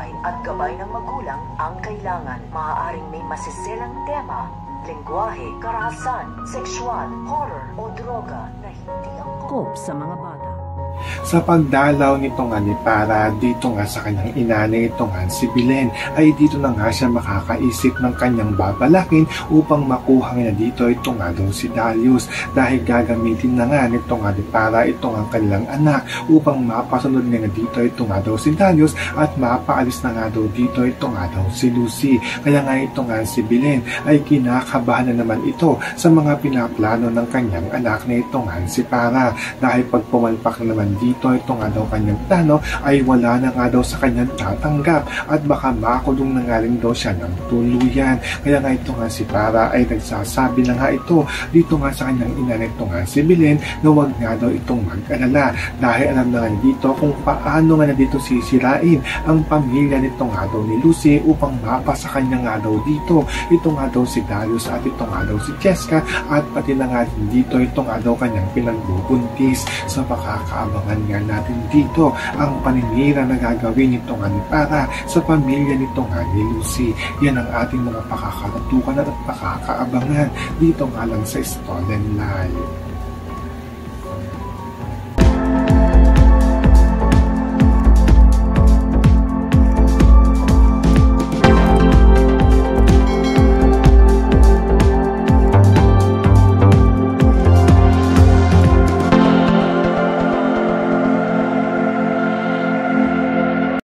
bahay at gabay ng magulang ang kailangan. Maaaring may masiselang tema, lengguwahe, karahasan, sexual, horror o droga na hindi angkop sa mga bata. Sa pagdalaw nitong Alipara dito nga sa kanyang ina na ito nga si Belen, ay dito na nga siya makakaisip ng kanyang babalakin upang makuha niya dito ito nga daw si Darius, dahil gagamitin na nga nitong Alipara ito nga kanilang anak upang mapasunod niya dito ito nga daw si Darius at mapaalis na nga daw dito ito nga daw si Lucy. Kaya nga ito nga si Belen ay kinakabahan na naman ito sa mga pinaplano ng kanyang anak na ito nga si Para, dahil pag pumalpak naman dito ito nga daw kanyang plano ay wala na nga daw sa kanyang tatanggap at baka makulong na nga rin daw siya ng tuluyan. Kaya nga ito nga si Para ay nagsasabi na nga ito dito nga sa kanyang ina na ito nga si Belen na wag nga daw itong mag-alala, dahil alam na nga dito kung paano nga na dito sisirain ang pamilya nito nga daw ni Lucy upang mapasa kanya nga daw dito ito nga daw si Darius at ito nga daw si Cheska, at pati na nga din dito ito nga daw kanyang pinagbubuntis. So makakaabangan nga natin dito ang paninira na gagawin nito nga ni Para sa pamilya nito nga ni Lucy. Yan ang ating mga pakakatutukan at pakakaabangan dito nga lang sa Stolen Live.